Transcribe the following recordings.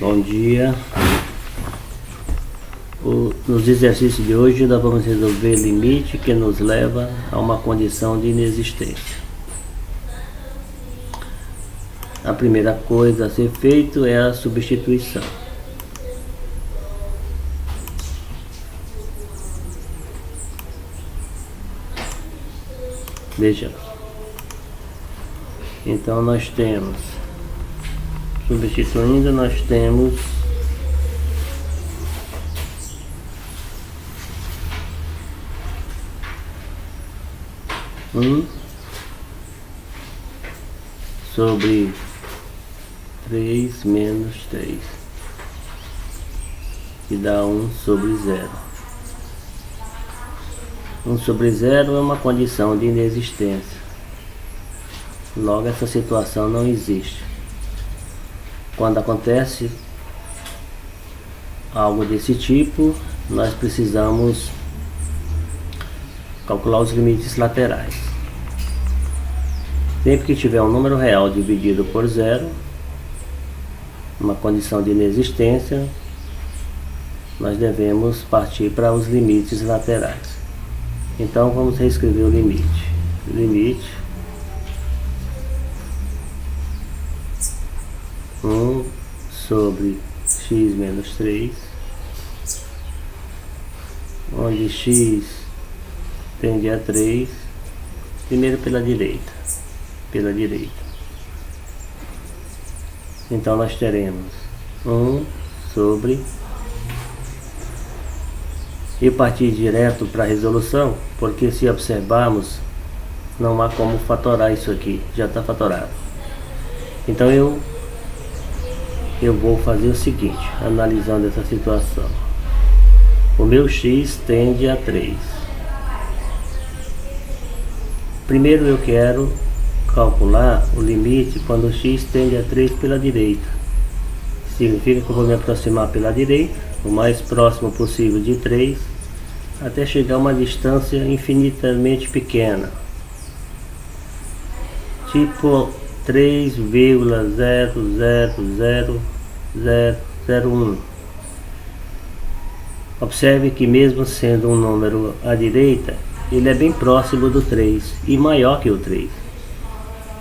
Bom dia. Nos exercícios de hoje nós vamos resolver limite que nos leva a uma condição de inexistência. A primeira coisa a ser feito é a substituição. Vejamos. Então nós temos, substituindo, nós temos sobre 3 menos 3, que dá 1 sobre 0. 1 sobre 0 é uma condição de inexistência. Logo, essa situação não existe. Quando acontece algo desse tipo, nós precisamos calcular os limites laterais. Sempre que tiver um número real dividido por 0, uma condição de inexistência, nós devemos partir para os limites laterais. Então vamos reescrever o limite. Limite 1 sobre x menos 3, onde x tende a 3, primeiro pela direita. Então nós teremos 1 sobre, e partir direto para a resolução, porque se observarmos, não há como fatorar isso aqui, já está fatorado. Então eu vou fazer o seguinte, analisando essa situação. O meu x tende a 3. Primeiro eu quero calcular o limite quando o x tende a 3 pela direita. Significa que eu vou me aproximar pela direita, o mais próximo possível de 3, até chegar a uma distância infinitamente pequena. Tipo 3,000001. Observe que mesmo sendo um número à direita, ele é bem próximo do 3 e maior que o 3.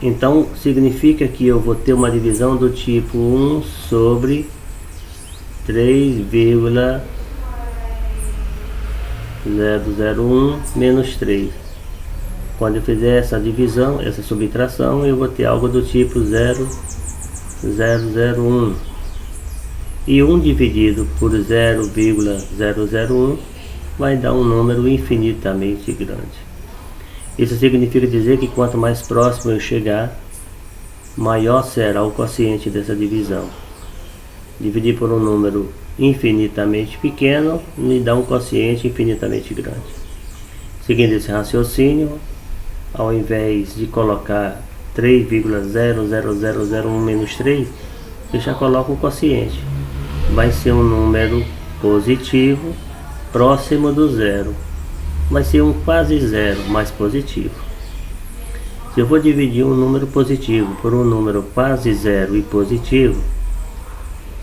Então significa que eu vou ter uma divisão do tipo 1 sobre 3,001 menos 3. Quando eu fizer essa divisão, essa subtração, eu vou ter algo do tipo 0,001. E 1 dividido por 0,001 vai dar um número infinitamente grande. Isso significa dizer que quanto mais próximo eu chegar, maior será o quociente dessa divisão. Dividir por um número infinitamente pequeno me dá um quociente infinitamente grande. Seguindo esse raciocínio, ao invés de colocar 3,00001 menos 3, eu já coloco o quociente. Vai ser um número positivo próximo do zero. Vai ser um quase zero, mais positivo. Se eu vou dividir um número positivo por um número quase zero e positivo,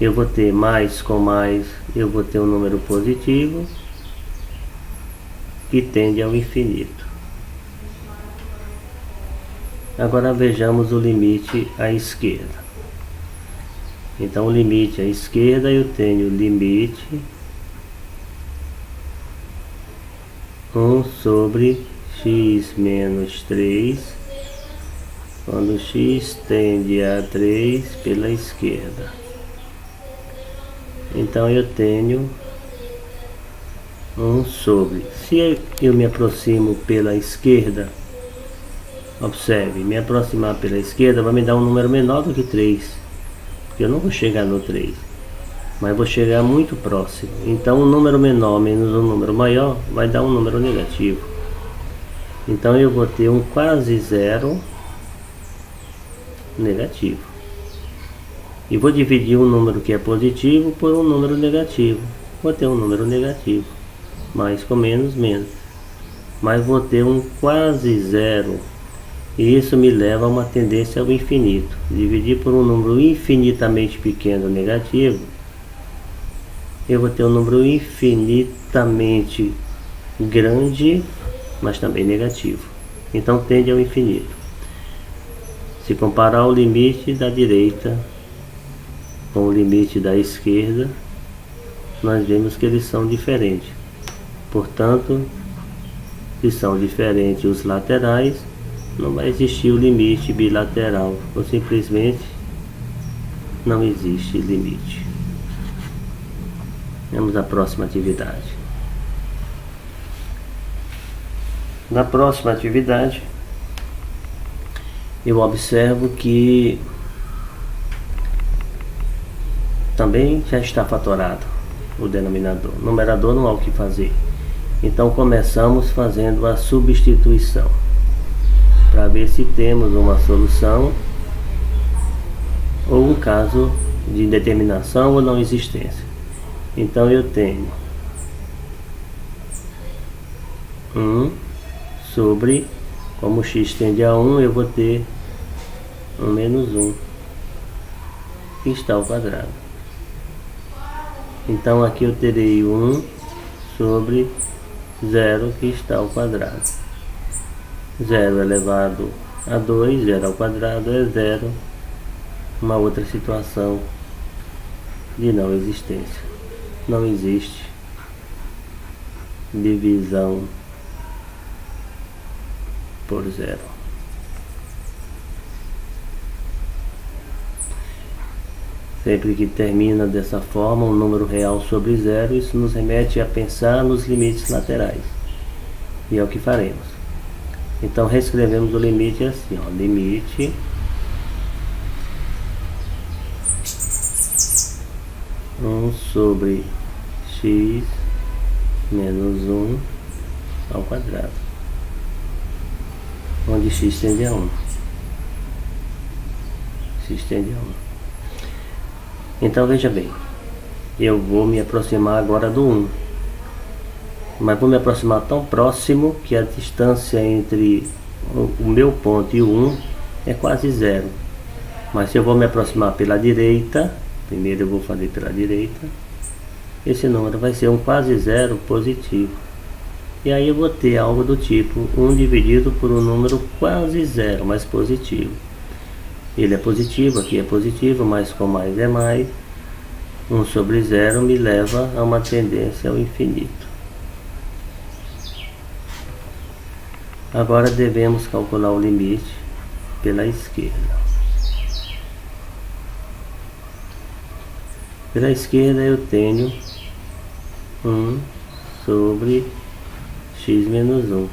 eu vou ter mais com mais, eu vou ter um número positivo que tende ao infinito. Agora vejamos o limite à esquerda. Então o limite à esquerda eu tenho limite 1 sobre x menos 3, quando x tende a 3 pela esquerda. Então eu tenho 1 sobre, se eu me aproximo pela esquerda, observe, me aproximar pela esquerda vai me dar um número menor do que 3, porque eu não vou chegar no 3, mas vou chegar muito próximo. Então um número menor menos um número maior vai dar um número negativo. Então eu vou ter um quase zero negativo. E vou dividir um número que é positivo por um número negativo. Vou ter um número negativo. Mais com menos, menos. Mas vou ter um quase zero E isso me leva a uma tendência ao infinito. Dividir por um número infinitamente pequeno negativo, eu vou ter um número infinitamente grande, mas também negativo. Então tende ao infinito. Se comparar o limite da direita com o limite da esquerda, nós vemos que eles são diferentes. Portanto, se são diferentes os laterais, não vai existir o limite bilateral, ou simplesmente não existe limite. Vamos à próxima atividade. Na próxima atividade, eu observo que também já está fatorado o denominador. No numerador não há o que fazer. Então começamos fazendo a substituição, para ver se temos uma solução ou um caso de indeterminação ou não existência. Então eu tenho 1 sobre, como x tende a 1, eu vou ter 1 menos 1, que está ao quadrado. Então aqui eu terei 1 sobre 0, que está ao quadrado. 0 elevado a 2, 0 ao quadrado é 0. Uma outra situação de não existência. Não existe divisão por 0. Sempre que termina dessa forma, um número real sobre 0, isso nos remete a pensar nos limites laterais. E é o que faremos. Então reescrevemos o limite assim, ó, limite sobre x menos 1 ao quadrado, onde x tende a 1. X tende a 1. Então veja bem, eu vou me aproximar agora do 1, mas vou me aproximar tão próximo que a distância entre o meu ponto e o 1 é quase 0. Mas se eu vou me aproximar pela direita, primeiro eu vou fazer pela direita, esse número vai ser um quase 0 positivo. E aí eu vou ter algo do tipo 1 dividido por um número quase 0, mas positivo. Ele é positivo, aqui é positivo, mas com mais é mais. 1 sobre 0 me leva a uma tendência ao infinito. Agora devemos calcular o limite pela esquerda. Pela esquerda eu tenho 1 sobre x menos 1,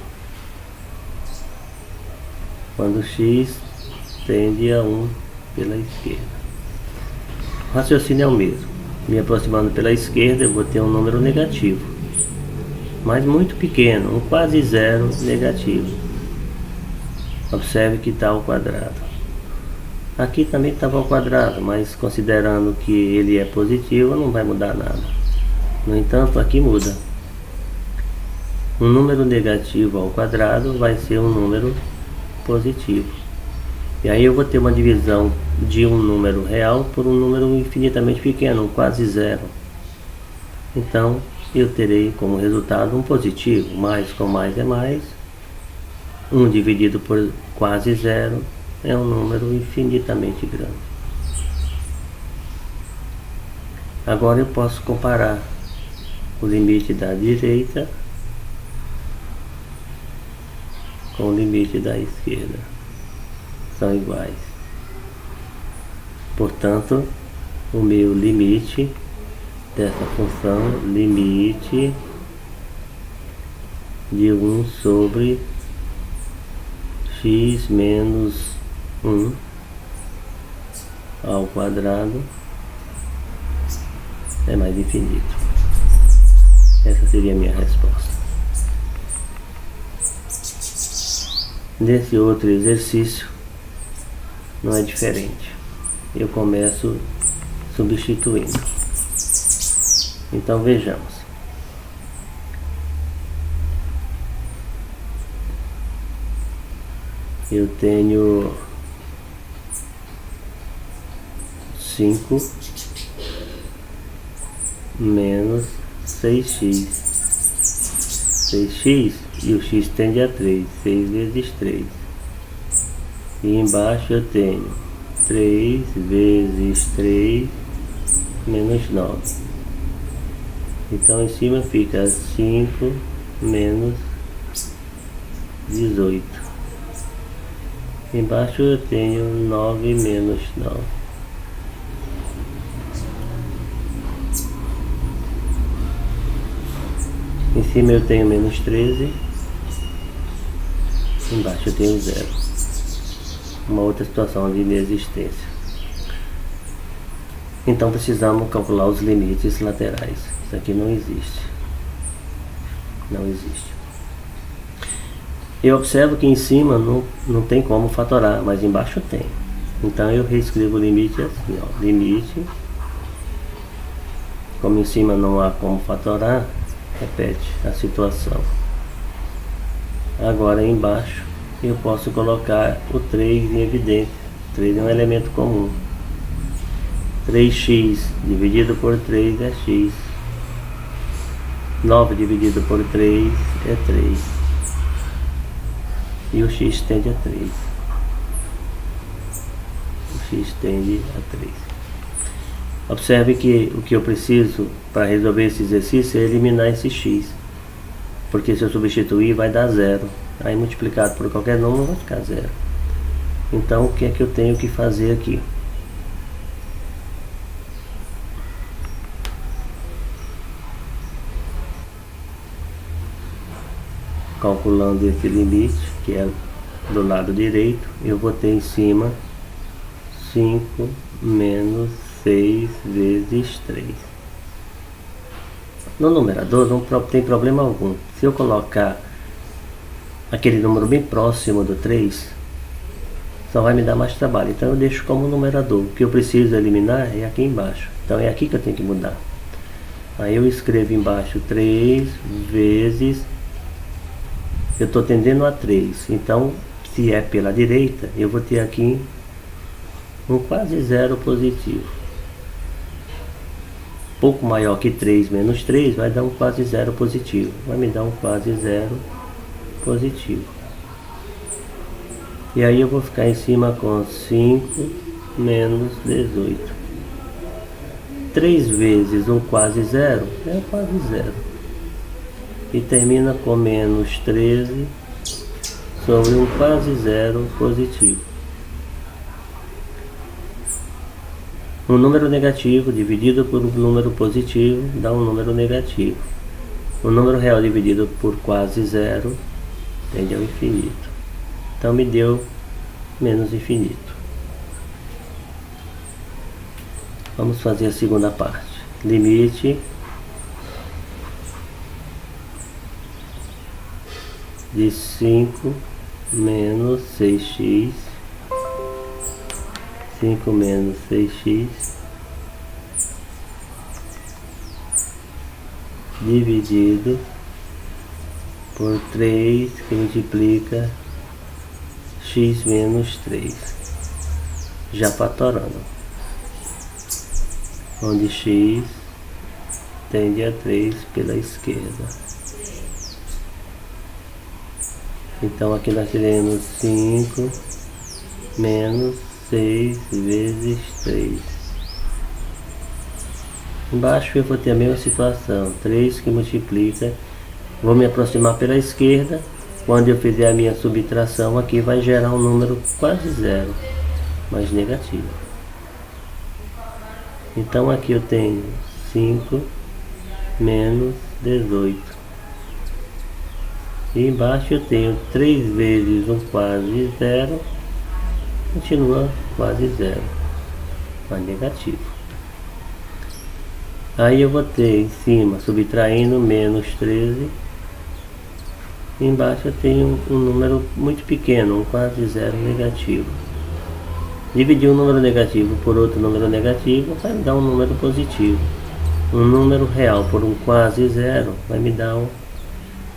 quando x tende a 1 pela esquerda. O raciocínio é o mesmo. Me aproximando pela esquerda, eu vou ter um número negativo, mas muito pequeno, um quase 0 negativo. Observe que está ao quadrado. Aqui também estava ao quadrado, mas considerando que ele é positivo, não vai mudar nada. No entanto, aqui muda. Um número negativo ao quadrado vai ser um número positivo. E aí eu vou ter uma divisão de um número real por um número infinitamente pequeno, um quase 0. Então eu terei como resultado um positivo. Mais com mais é mais. 1 dividido por quase 0 é um número infinitamente grande. Agora eu posso comparar o limite da direita com o limite da esquerda. São iguais. Portanto, o meu limite dessa função, limite de 1 sobre x menos 1 ao quadrado é mais infinito. Essa seria a minha resposta. Nesse outro exercício não é diferente. Eu começo substituindo. Então vejamos. eu tenho 5 menos 6x. 6x e o x tende a 3. 6 vezes 3. E embaixo eu tenho 3 vezes 3 menos 9. Então em cima fica 5 menos 18. Embaixo eu tenho 9 menos 9. Em cima eu tenho menos 13. Embaixo eu tenho 0. Uma outra situação de inexistência. Então precisamos calcular os limites laterais. Isso aqui não existe. Não existe. Eu observo que em cima não tem como fatorar, mas embaixo tem. Então eu reescrevo o limite assim, ó. Limite. Como em cima não há como fatorar, repete a situação. Agora embaixo eu posso colocar o 3 em evidência. 3 é um elemento comum. 3x dividido por 3 é x. 9 dividido por 3 é 3. E o x tende a 3. O x tende a 3. Observe que o que eu preciso para resolver esse exercício é eliminar esse x. Porque se eu substituir vai dar 0. Aí multiplicado por qualquer número vai ficar 0. Então o que é que eu tenho que fazer aqui? Calculando esse limite, que é do lado direito, eu vou ter em cima 5 menos 6 vezes 3. No numerador não tem problema algum. Se eu colocar aquele número bem próximo do 3, só vai me dar mais trabalho. Então eu deixo como numerador. O que eu preciso eliminar é aqui embaixo. Então é aqui que eu tenho que mudar. Aí eu escrevo embaixo 3 vezes... Eu estou tendendo a 3. Então, se é pela direita, eu vou ter aqui um quase zero positivo. Pouco maior que 3 menos 3 vai dar um quase zero positivo. Vai me dar um quase zero positivo. E aí eu vou ficar em cima com 5 menos 18. 3 vezes um quase zero é um quase zero. E termina com menos 13 sobre um quase zero positivo. Um número negativo dividido por um número positivo dá um número negativo. O número real dividido por quase zero tende ao infinito. Então me deu menos infinito. Vamos fazer a segunda parte. Limite de 5 menos 6x, 5 menos 6x, dividido por 3, que multiplica x menos 3, já fatorando, onde x tende a 3 pela esquerda. Então aqui nós teremos 5 menos 6 vezes 3. Embaixo eu vou ter a mesma situação. 3 que multiplica. Vou me aproximar pela esquerda. Quando eu fizer a minha subtração aqui vai gerar um número quase zero, mas negativo. Então aqui eu tenho 5 menos 18. E embaixo eu tenho 3 vezes um quase zero, continua quase zero, mas negativo. Aí eu vou ter em cima, subtraindo, menos 13. E embaixo eu tenho um número muito pequeno, um quase zero negativo. Dividir um número negativo por outro número negativo vai me dar um número positivo. Um número real por um quase zero vai me dar um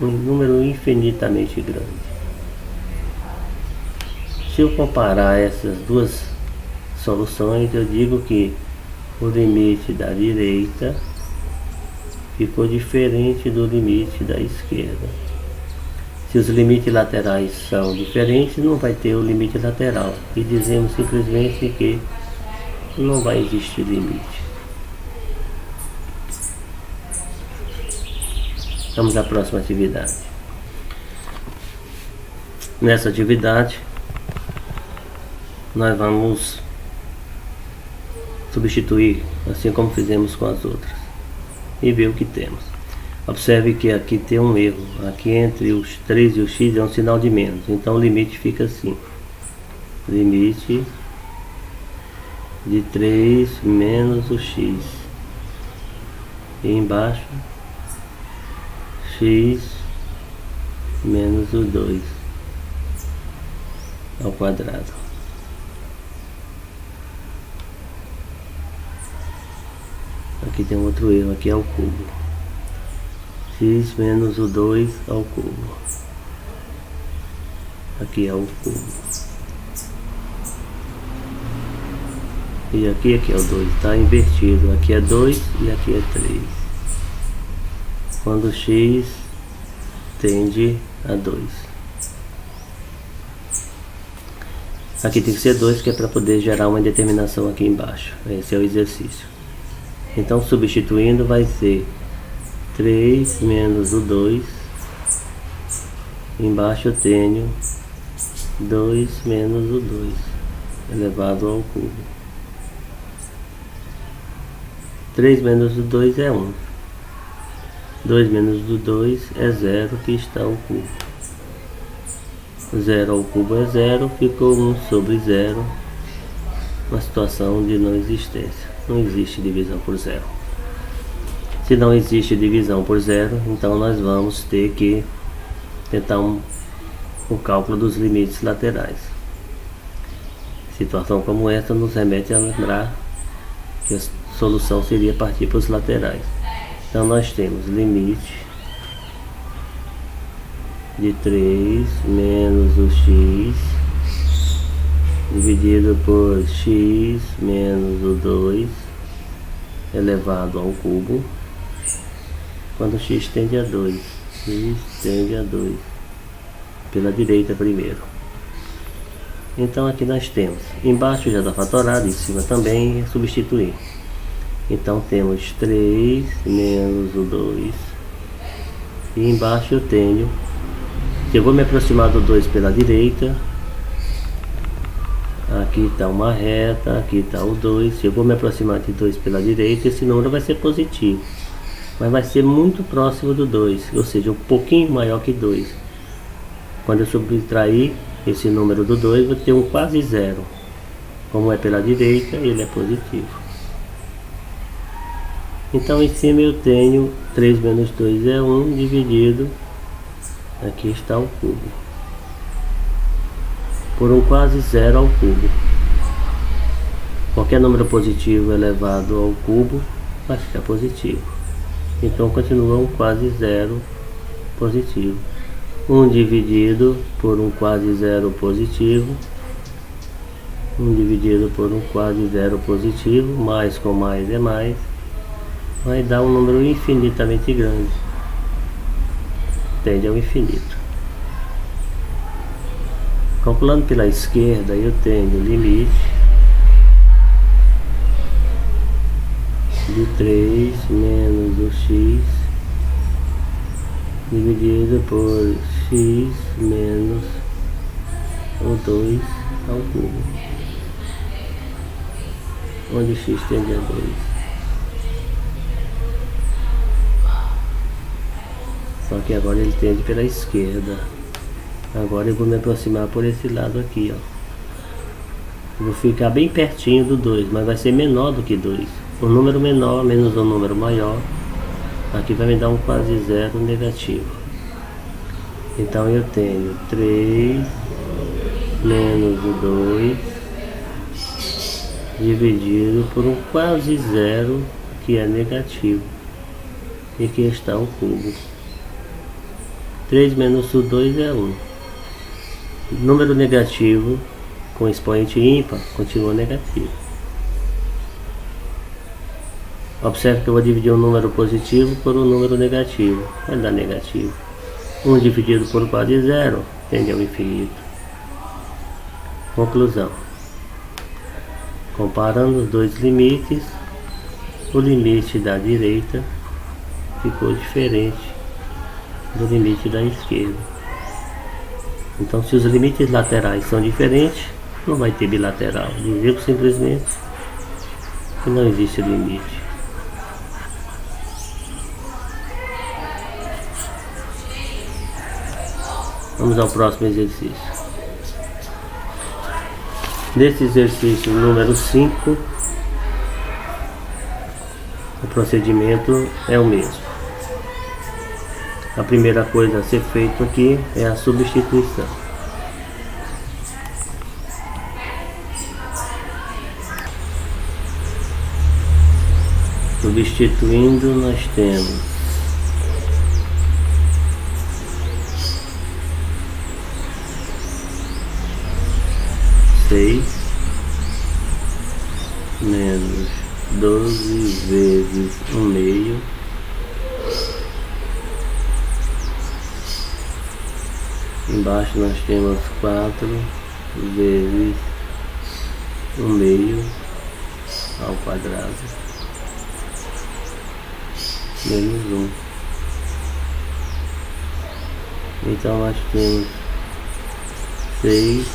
número infinitamente grande. Se eu comparar essas duas soluções, eu digo que o limite da direita ficou diferente do limite da esquerda. Se os limites laterais são diferentes, não vai ter o limite lateral. E dizemos simplesmente que não vai existir limite. Vamos à próxima atividade. Nessa atividade, nós vamos substituir, assim como fizemos com as outras, e ver o que temos. Observe que aqui tem um erro. Aqui entre os 3 e o x é um sinal de menos. Então o limite fica assim. Limite de 3 menos o x. E embaixo, x menos o 2 ao quadrado. Aqui tem outro erro, aqui é o cubo. X menos o 2 ao cubo. Aqui é o cubo. E aqui é o 2, está invertido. Aqui é 2 e aqui é 3. Quando x tende a 2. Aqui tem que ser 2, que é para poder gerar uma indeterminação aqui embaixo. Esse é o exercício. Então, substituindo, vai ser 3 menos o 2. Embaixo eu tenho 2 menos o 2 elevado ao cubo. 3 menos o 2 é 1. 2 menos o 2 é 0, que está ao cubo. 0 ao cubo é 0, ficou 1 sobre 0. Uma situação de não existência. Não existe divisão por 0. Se não existe divisão por 0, então nós vamos ter que tentar o cálculo dos limites laterais. Situação como essa nos remete a lembrar que a solução seria partir para os laterais. Então nós temos limite de 3 menos o x dividido por x menos o 2 elevado ao cubo, quando x tende a 2. X tende a 2. Pela direita primeiro. Então aqui nós temos, embaixo já está fatorado, em cima também, é substituir. Então temos 3 menos o 2. E embaixo eu tenho, se eu vou me aproximar do 2 pela direita, aqui está uma reta, aqui está o 2. Se eu vou me aproximar de 2 pela direita, esse número vai ser positivo, mas vai ser muito próximo do 2, ou seja, um pouquinho maior que 2. Quando eu subtrair esse número do 2, vou ter um quase zero. Como é pela direita, ele é positivo. Então em cima eu tenho 3 menos 2 é 1 dividido, aqui está o cubo, por um quase zero ao cubo. Qualquer número positivo elevado ao cubo vai ficar positivo. Então continua um quase zero positivo. 1 dividido por um quase zero positivo. 1 dividido por um quase zero positivo. Mais com mais é mais. Vai dar um número infinitamente grande. Tende ao infinito. Calculando pela esquerda, eu tenho limite de 3 menos o x dividido por x menos o 2 ao cubo, onde x tende a 2. Só que agora ele tende pela esquerda. Agora eu vou me aproximar por esse lado aqui, ó. Vou ficar bem pertinho do 2, mas vai ser menor do que 2. Um número menor menos um número maior, aqui vai me dar um quase zero negativo. Então eu tenho 3 menos o 2 dividido por um quase zero, que é negativo. E aqui está o cubo. 3 menos o 2 é 1. Número negativo com expoente ímpar, continua negativo. Observe que eu vou dividir um número positivo por um número negativo. Vai dar negativo. 1 dividido por quase zero tende ao infinito. Conclusão. Comparando os dois limites, o limite da direita ficou diferente do limite da esquerda. Então, se os limites laterais são diferentes, não vai ter bilateral. Digo simplesmente que não existe limite. Vamos ao próximo exercício. Nesse exercício número 5, o procedimento é o mesmo. A primeira coisa a ser feito aqui é a substituição. Substituindo, nós temos 6 menos 12 vezes 1/2 embaixo nós temos 4 vezes 1/2 ao quadrado menos 1. Então nós temos 6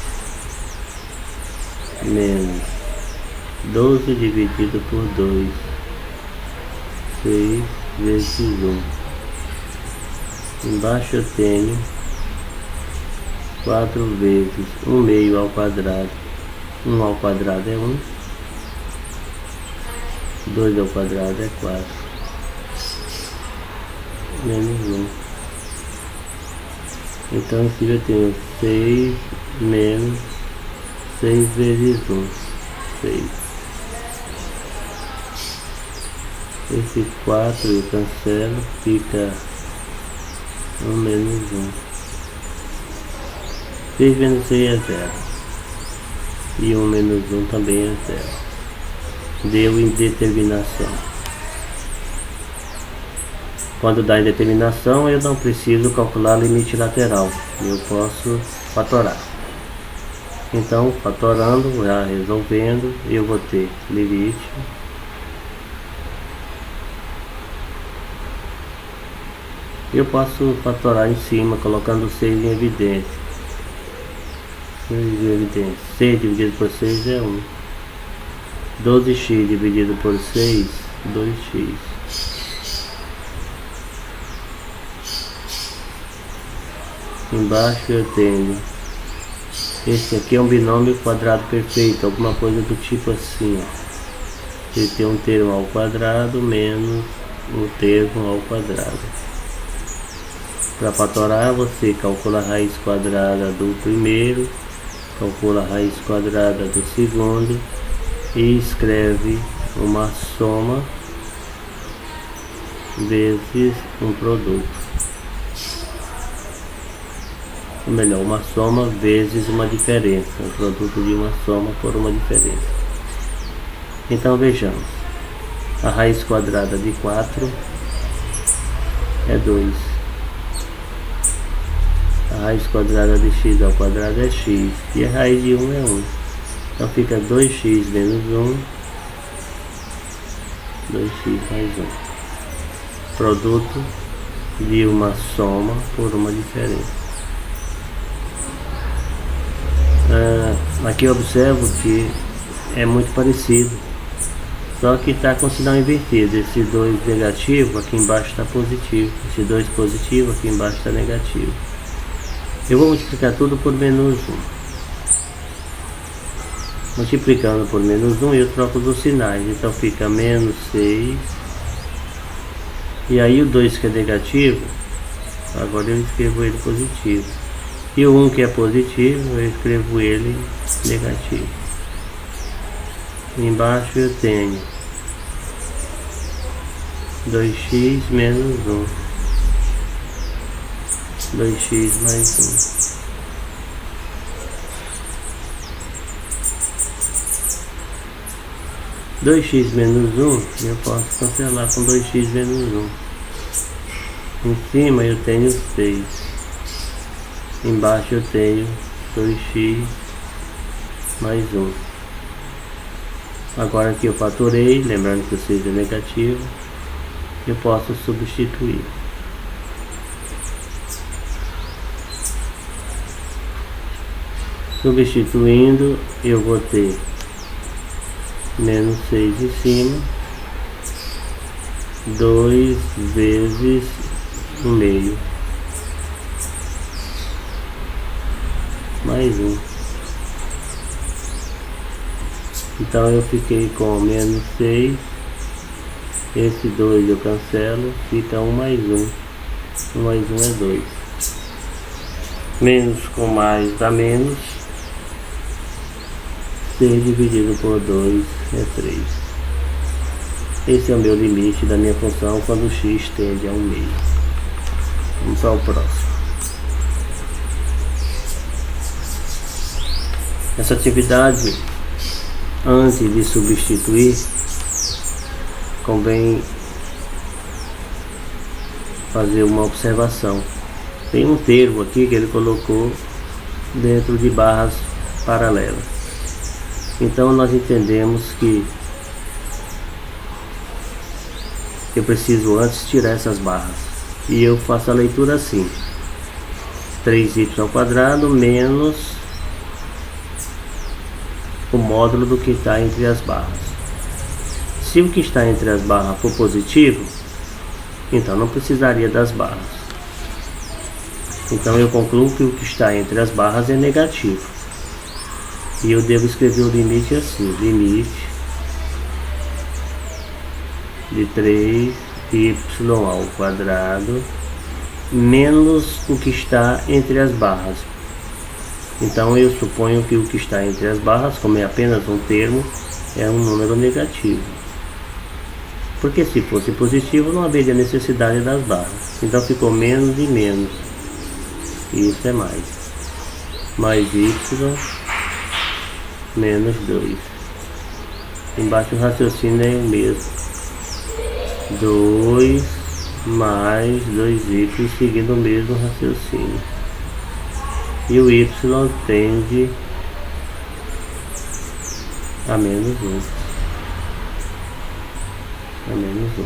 menos 12 dividido por 2, 6 vezes 1. Embaixo eu tenho 4 vezes 1/2 ao quadrado. 1 ao quadrado é 1, 2 ao quadrado é 4, menos 1. Então aqui eu tenho 6 menos 6 vezes 1, 6. Esse 4 eu cancelo, fica 1 menos 1. 6 menos 6 é 0. E 1 menos 1 também é 0. Deu indeterminação. Quando dá indeterminação, eu não preciso calcular limite lateral. Eu posso fatorar. Então, fatorando, já resolvendo, eu vou ter limite eu posso fatorar em cima, colocando 6 em evidência. 6 dividido por 6 é 1. 12x dividido por 6, 2x. Embaixo eu tenho, esse aqui é um binômio quadrado perfeito, alguma coisa do tipo assim, ó. Ele tem um termo ao quadrado menos um termo ao quadrado. Para fatorar, você calcula a raiz quadrada do primeiro, calcula a raiz quadrada do segundo e escreve uma soma vezes um produto. Ou melhor, uma soma vezes uma diferença, o produto de uma soma por uma diferença. Então vejamos, a raiz quadrada de 4 é 2, a raiz quadrada de x ao quadrado é x, e a raiz de 1 é 1, então fica 2x menos 1, 2x mais 1, produto de uma soma por uma diferença. Aqui eu observo que é muito parecido, só que está com sinal invertido. Esse 2 negativo aqui embaixo está positivo, esse 2 positivo aqui embaixo está negativo. Eu vou multiplicar tudo por menos 1. Multiplicando por menos 1 eu troco os sinais, então fica menos 6, e aí o 2 que é negativo, agora eu escrevo ele positivo. E o 1 que é positivo, eu escrevo ele negativo. Embaixo eu tenho 2x menos 1, 2x mais 2x menos 1, eu posso cancelar com 2x menos 1. Em cima eu tenho 6. Embaixo eu tenho 2x mais 1. Agora que eu fatorei, lembrando que o 6 é negativo, eu posso substituir. Substituindo, eu vou ter menos 6 em cima, 2 vezes 1/2, mais 1. Então eu fiquei com menos 6, esse 2 eu cancelo, fica 1 mais 1, 1 mais 1 é 2. Menos com mais dá menos, 6 dividido por 2 é 3. Esse é o meu limite da minha função quando o x tende a 1/2. Vamos ao próximo. Essa atividade, antes de substituir, convém fazer uma observação. Tem um termo aqui que ele colocou dentro de barras paralelas. Então nós entendemos que eu preciso antes tirar essas barras. E eu faço a leitura assim: 3y² menos o módulo do que está entre as barras. Se o que está entre as barras for positivo, então não precisaria das barras. Então eu concluo que o que está entre as barras é negativo. E eu devo escrever o limite assim: limite de 3y² menos o que está entre as barras. Então eu suponho que o que está entre as barras, como é apenas um termo, é um número negativo. Porque se fosse positivo não haveria necessidade das barras. Então ficou menos e menos. E isso é mais. Mais y menos 2. Embaixo o raciocínio é o mesmo. 2 mais 2y seguindo o mesmo raciocínio. E o y tende a menos 1. A menos 1.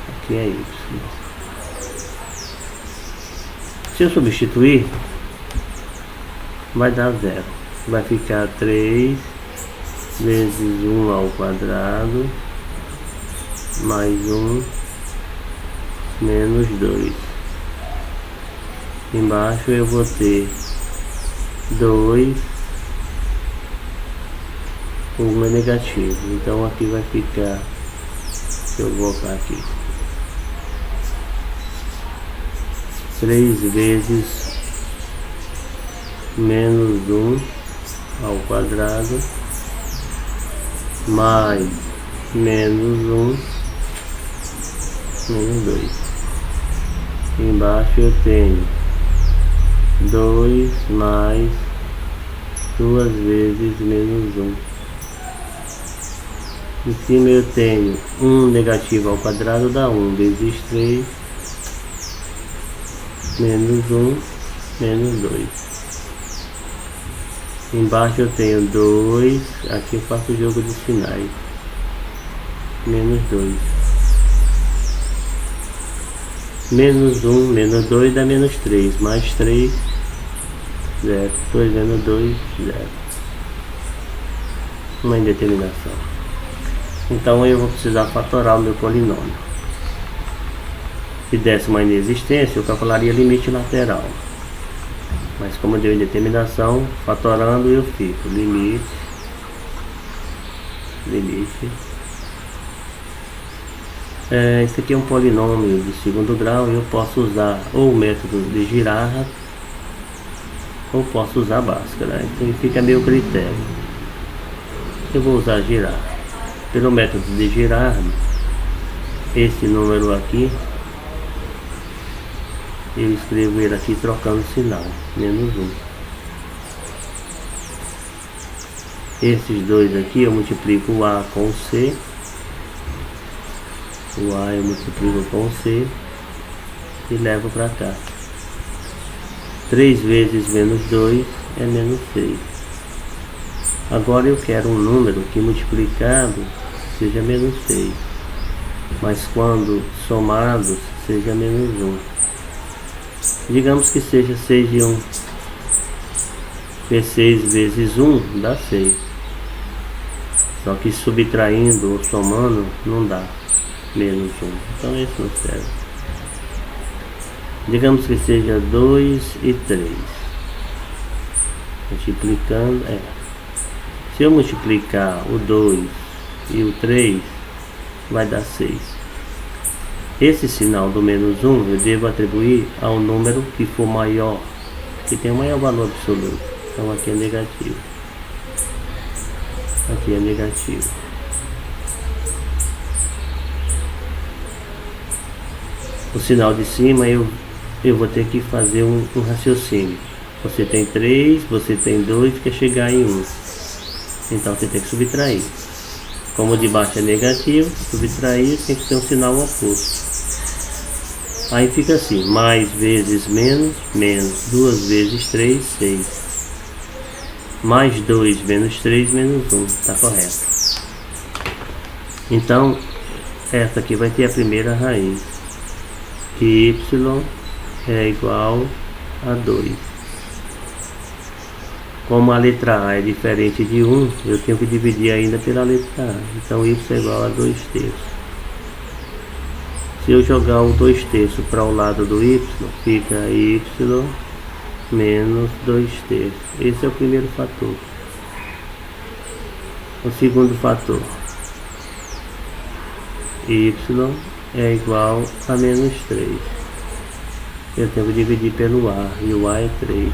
Aqui é y. Se eu substituir, vai dar 0. Vai ficar 3 vezes 1² mais 1 menos 2. Embaixo eu vou ter 2, 1 é negativo, então aqui vai ficar, deixa eu voltar aqui, 3 vezes menos 1² mais menos 1 menos 2. Embaixo eu tenho 2 mais 2 vezes menos 1. Em cima eu tenho 1 negativo ao quadrado dá 1 vezes 3 menos 1 menos 2. Embaixo eu tenho 2, aqui eu faço o jogo de sinais, menos 2. Menos 1 menos 2 dá menos 3, mais 3, 0. 2 menos 2, 0. Uma indeterminação. Então eu vou precisar fatorar o meu polinômio. Se desse uma inexistência, eu calcularia limite lateral. Mas como deu indeterminação, fatorando eu fico limite. Esse aqui é um polinômio de segundo grau e eu posso usar ou o método de Girard ou posso usar Bhaskara. Então fica a meu critério. Eu vou usar Girard. Pelo método de Girard, esse número aqui, eu escrevo ele aqui trocando o sinal, menos 1. Esses dois aqui eu multiplico o A com o C. O A eu multiplico com o C e levo para cá. 3 vezes menos 2 é menos 6. Agora eu quero um número que multiplicado seja menos 6, mas quando somados seja menos 1. Digamos que seja 6 e 1. Porque 6 vezes 1 dá 6. Só que subtraindo ou somando não dá menos 1. Então esse não serve. Digamos que seja 2 e 3. Multiplicando, se eu multiplicar o 2 e o 3, vai dar 6. Esse sinal do menos 1 eu devo atribuir ao número que for maior, que tem o maior valor absoluto. Então aqui é negativo. Aqui é negativo. O sinal de cima eu vou ter que fazer um raciocínio. Você tem 3, você tem 2, quer chegar em 1. Então você tem que subtrair. Como o de baixo é negativo, subtrair tem que ter um sinal oposto. Aí fica assim, mais vezes menos, menos 2 vezes 3, 6. Mais 2 menos 3 menos 1, está correto. Então, essa aqui vai ter a primeira raiz. Y é igual a 2. Como a letra A é diferente de 1, eu tenho que dividir ainda pela letra A. Então y é igual a 2/3. Se eu jogar o 2/3 para o lado do y, fica y menos 2/3. Esse é o primeiro fator. O segundo fator, y é igual a menos 3. Eu tenho que dividir pelo A, e o A é 3.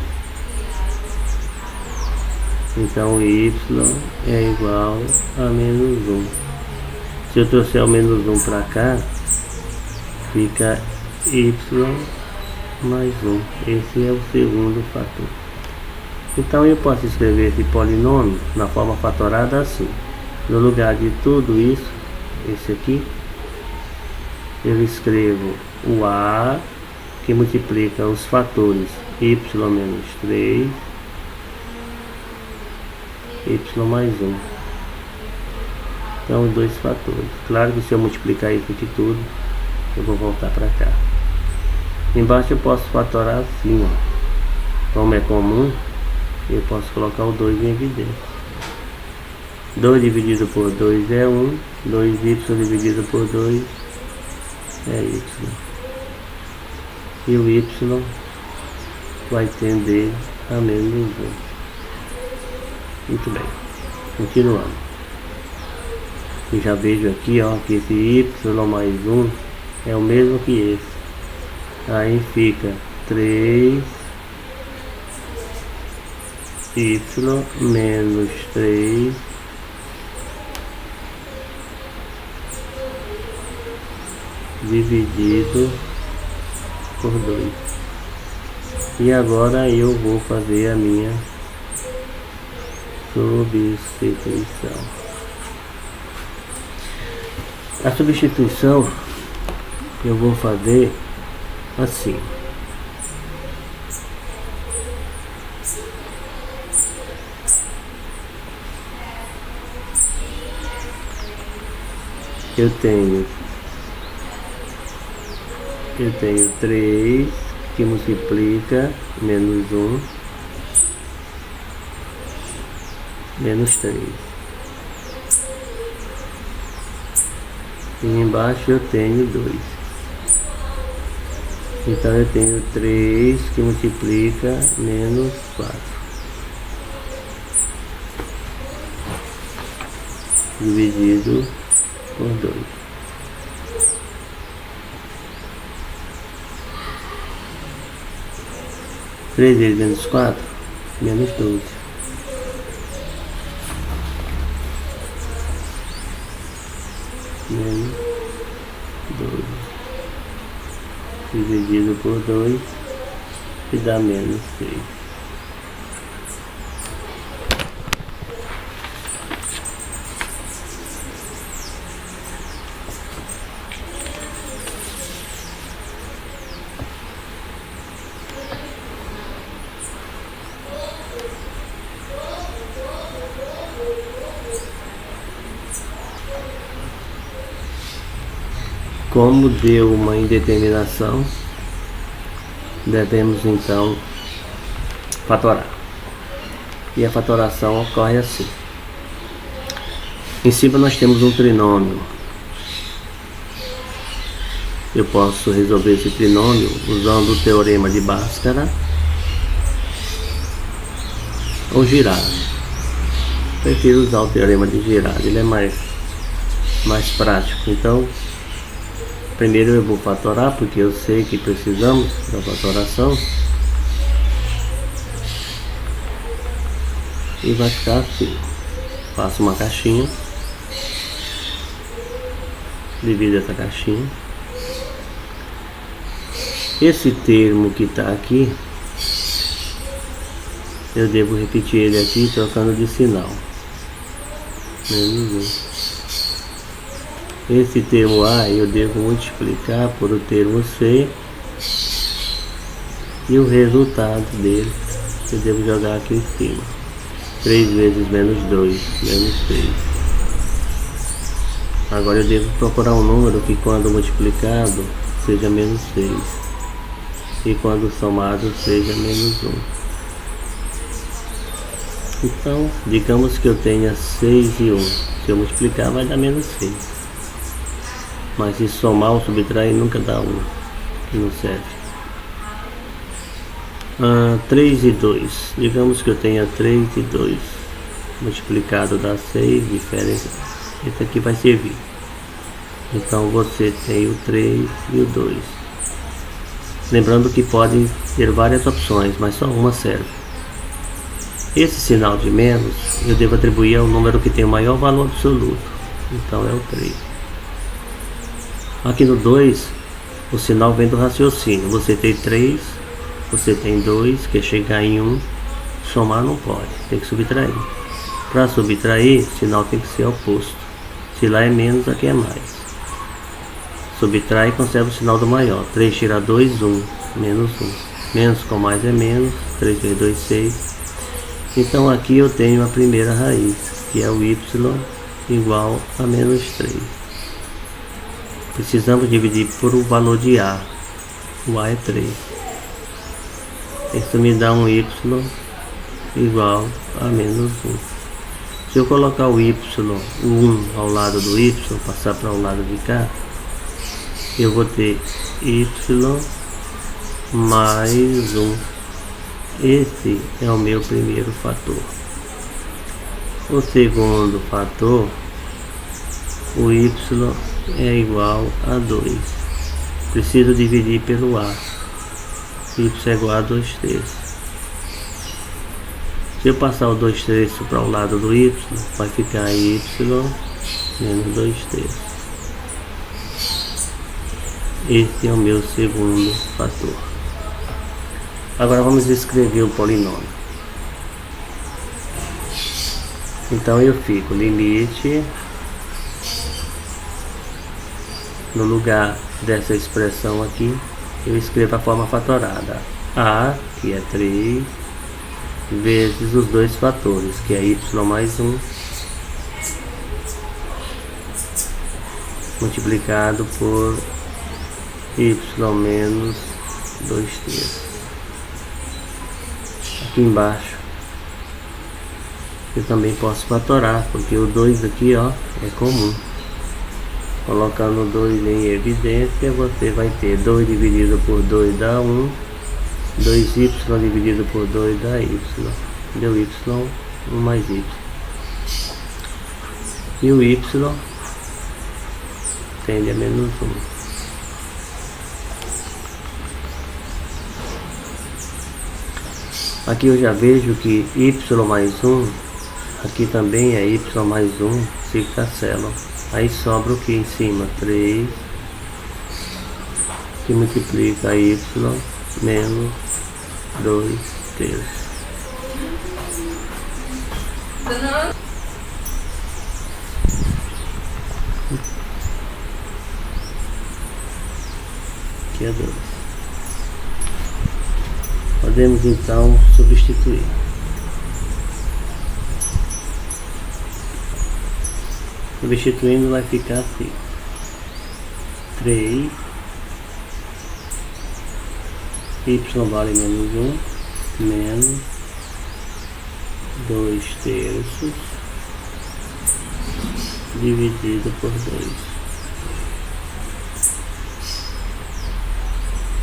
Então y é igual a menos 1. Se eu trouxer o menos 1 para cá, fica y mais 1. Esse é o segundo fator. Então eu posso escrever esse polinômio na forma fatorada assim. No lugar de tudo isso, esse aqui, eu escrevo o A, que multiplica os fatores y menos 3, y mais 1. Então, dois fatores. Claro que se eu multiplicar isso aqui tudo, eu vou voltar para cá. Embaixo eu posso fatorar assim, ó. Como é comum, eu posso colocar o 2 em evidência. 2 dividido por 2 é 1. 2y dividido por 2 é y. E o y vai tender a menos 1. Muito bem, continuando. Eu já vejo aqui, ó, que esse y mais 1 é o mesmo que esse. Aí fica 3y menos 3 dividido por 2. E agora eu vou fazer a minha substituição. A substituição eu vou fazer assim. Eu tenho 3 que multiplica menos 1 menos 3. E embaixo eu tenho 2. Então eu tenho 3 que multiplica menos 4. Dividido por 2. Três vezes menos 4, menos 12. Menos 12. Dividido por 2, que dá menos 6. Como deu uma indeterminação, devemos então fatorar. E a fatoração ocorre assim. Em cima nós temos um trinômio. Eu posso resolver esse trinômio usando o teorema de Bhaskara ou Girard. Prefiro usar o teorema de Girard, ele é mais prático. Então, primeiro eu vou fatorar, porque eu sei que precisamos da fatoração. E vai ficar assim. Faço uma caixinha. Divido essa caixinha. Esse termo que está aqui, eu devo repetir ele aqui trocando de sinal. Menos 1. Esse termo A eu devo multiplicar por o termo C. E o resultado dele eu devo jogar aqui em cima. 3 vezes menos 2, menos 3. Agora eu devo procurar um número que quando multiplicado seja menos 6. E quando somado seja menos 1. Então, digamos que eu tenha 6 e 1. Se eu multiplicar vai dar menos 6. Mas se somar ou subtrair nunca dá 1. Que não serve. 3 e 2. Digamos que eu tenha 3 e 2. Multiplicado dá 6. Diferença. Esse aqui vai servir. Então você tem o 3 e o 2. Lembrando que pode ter várias opções, mas só uma serve. Esse sinal de menos eu devo atribuir ao número que tem o maior valor absoluto. Então é o 3. Aqui no 2, o sinal vem do raciocínio. Você tem 3, você tem 2, quer chegar em 1, somar não pode, tem que subtrair. Para subtrair, o sinal tem que ser oposto. Se lá é menos, aqui é mais. Subtrai e conserva o sinal do maior. 3 tira 2, 1, menos 1. Menos com mais é menos, 3 vezes 2, 6. Então aqui eu tenho a primeira raiz, que é o y igual a menos 3. Precisamos dividir por o valor de a. O a é 3. Isso me dá um y igual a menos 1. Se eu colocar o y, o 1 ao lado do y, passar para o lado de cá, eu vou ter y mais 1. Esse é o meu primeiro fator. O segundo fator, o y é igual a 2. Preciso dividir pelo a. Y é igual a 2/3. Se eu passar o 2/3 para o lado do y, vai ficar y menos 2/3. Esse é o meu segundo fator. Agora vamos escrever o polinômio. Então eu fico limite, no lugar dessa expressão aqui, eu escrevo a forma fatorada. A, que é 3, vezes os dois fatores, que é y mais 1, multiplicado por y menos 2/3. Aqui embaixo eu também posso fatorar, porque o 2 aqui, ó, é comum. Colocando o 2 em evidência, você vai ter 2 dividido por 2 dá 1, 2y dividido por 2 dá y. Deu y, 1 mais y. E o y tende a menos 1. Aqui eu já vejo que y mais 1, aqui também é y mais 1, se cancelam. Aí sobra o que em cima? 3, que multiplica y menos 2/3. Aqui é 2. Podemos então substituir. Substituindo vai ficar assim: 3, y vale menos 1, menos 2/3 dividido por 2.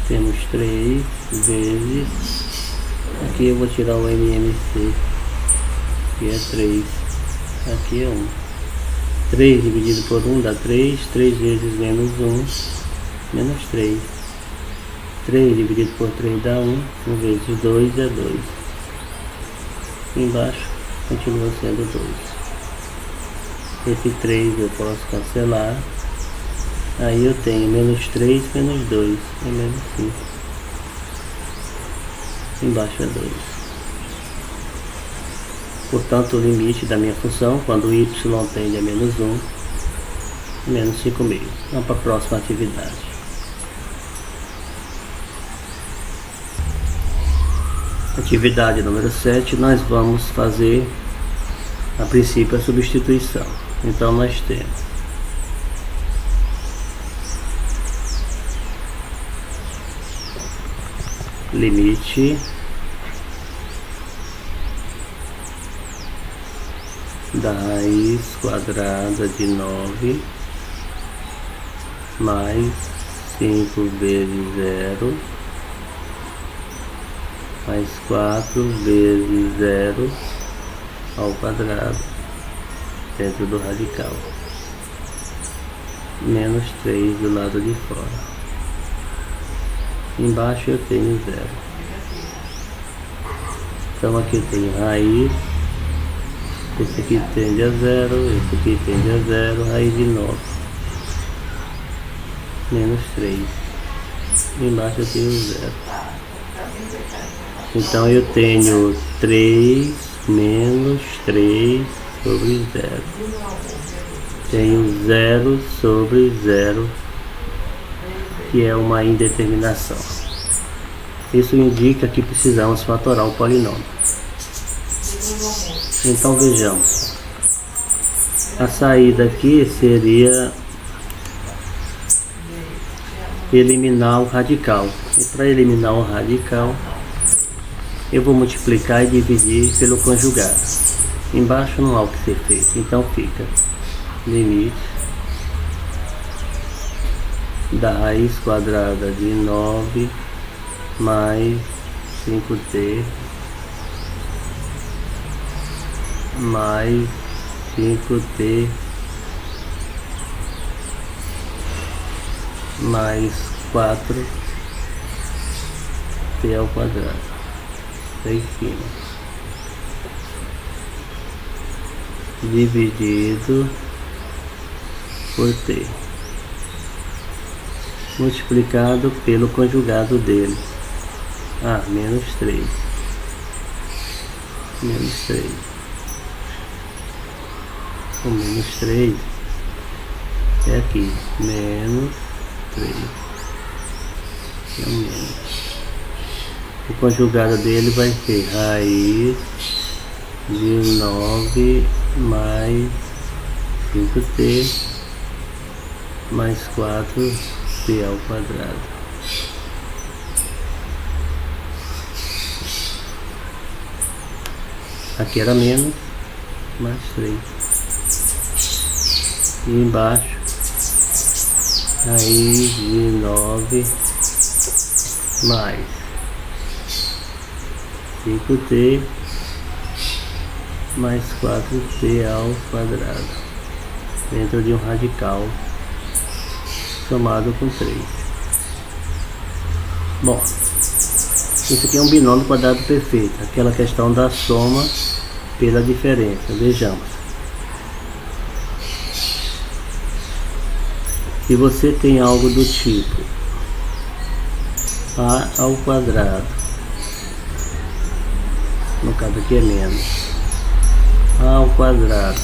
Temos 3 vezes, aqui eu vou tirar o MMC, que é 3, aqui é 1. 3 dividido por 1 dá 3, 3 vezes menos 1, menos 3. 3 dividido por 3 dá 1, 1 vezes 2 é 2. Embaixo continua sendo 2. Esse 3 eu posso cancelar. Aí eu tenho menos 3 menos 2, é menos 5. Embaixo é 2. Portanto, o limite da minha função, quando y tende a menos 1, é menos 5/2. Vamos para a próxima atividade. Atividade número 7, nós vamos fazer, a princípio, a substituição. Então, nós temos limite da raiz quadrada de 9 mais 5 vezes 0 mais 4 vezes 0 ao quadrado dentro do radical, menos 3 do lado de fora. Embaixo eu tenho 0. Então aqui eu tenho raiz, esse aqui tende a 0, esse aqui tende a 0, raiz de 9, menos 3. Embaixo eu tenho 0. Então eu tenho 3 menos 3 sobre 0. Tenho 0 sobre 0, que é uma indeterminação. Isso indica que precisamos fatorar o polinômio. Então vejamos. A saída aqui seria eliminar o radical. E para eliminar o radical, eu vou multiplicar e dividir pelo conjugado. Embaixo não há o que ser feito, então fica limite da raiz quadrada de 9 mais 5t mais 5t mais 4t ao quadrado, lá em cima, dividido por t, multiplicado pelo conjugado dele, menos 3, menos 3, o menos 3 é aqui, menos 3, é um menos. O conjugado dele vai ser raiz de 9 mais 5t mais 4t ao quadrado. Aqui era menos, mais 3. E embaixo, raiz de 9 mais 5t mais 4t ao quadrado, dentro de um radical somado com 3. Bom, isso aqui é um binômio quadrado perfeito, aquela questão da soma pela diferença. Vejamos. Se você tem algo do tipo a ao quadrado, no caso aqui é menos, a ao quadrado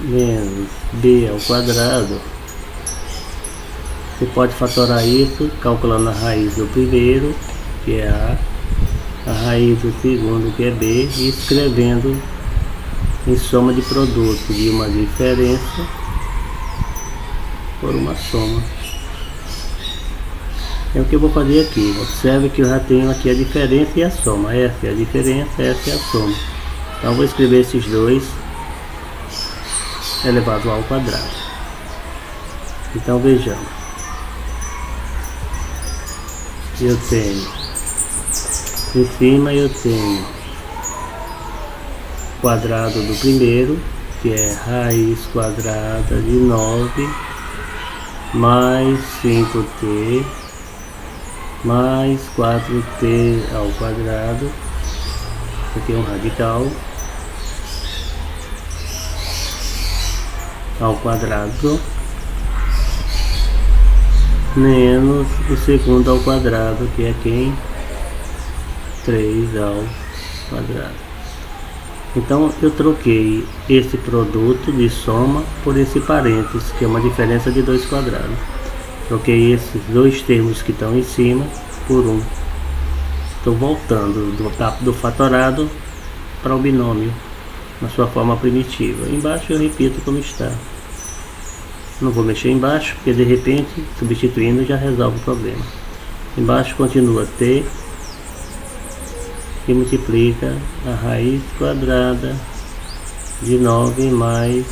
menos b ao quadrado, você pode fatorar isso calculando a raiz do primeiro, que é a, a raiz do segundo, que é B, e escrevendo em soma de produto de uma diferença por uma soma. É o que eu vou fazer aqui. Observe que eu já tenho aqui a diferença e a soma. Essa é a diferença, essa é a soma. Então eu vou escrever esses dois elevado ao quadrado. Então vejamos. Eu tenho em cima, eu tenho quadrado do primeiro, que é raiz quadrada de 9 mais 5t mais 4t ao quadrado. Aqui é um radical ao quadrado menos o segundo ao quadrado, que é quem? 3 ao quadrado. Então eu troquei esse produto de soma por esse parênteses, que é uma diferença de 2 quadrados. Troquei esses dois termos que estão em cima por um. Estou voltando do fatorado para o binômio na sua forma primitiva. Embaixo eu repito como está. Não vou mexer embaixo, porque de repente, substituindo, já resolve o problema. Embaixo continua t, que multiplica a raiz quadrada de 9 mais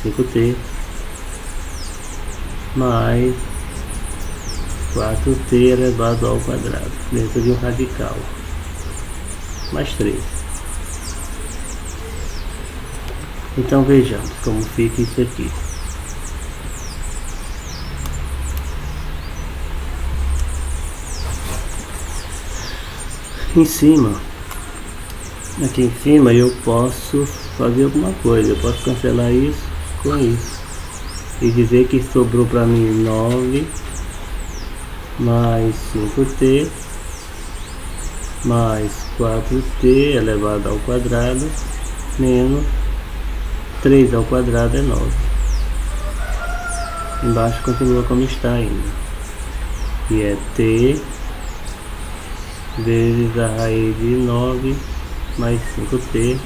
5t mais 4t elevado ao quadrado, dentro de um radical, mais 3. Então vejamos como fica isso aqui. Em cima, aqui em cima eu posso fazer alguma coisa. Eu posso cancelar isso com isso e dizer que sobrou para mim 9 mais 5t mais 4t elevado ao quadrado menos 3 ao quadrado é 9. Embaixo continua como está ainda, que é t vezes a raiz de 9 mais 5t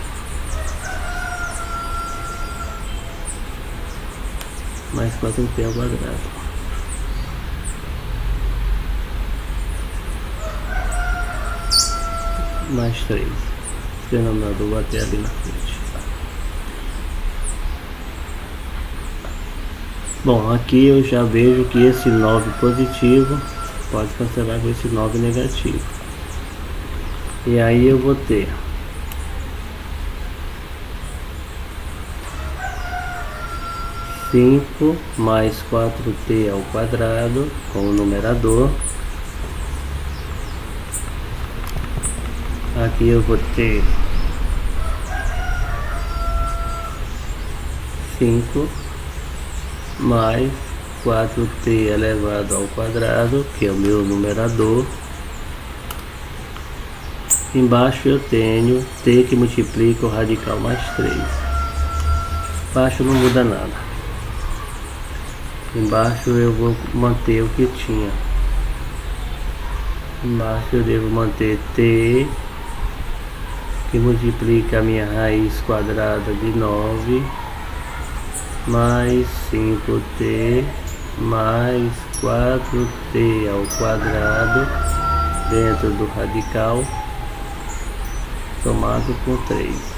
mais 4t ao quadrado. Mais 3. O denominador vou até ali na frente. Bom, aqui eu já vejo que esse 9 positivo pode cancelar com esse 9 negativo. E aí eu vou ter cinco mais 4t ao quadrado com o numerador. Aqui eu vou ter 5 mais 4t elevado ao quadrado, que é o meu numerador. Embaixo eu tenho t que multiplica o radical mais 3. Embaixo não muda nada. Embaixo eu vou manter o que tinha. Embaixo eu devo manter t que multiplica a minha raiz quadrada de 9 mais 5t mais 4t ao quadrado dentro do radical somado com 3.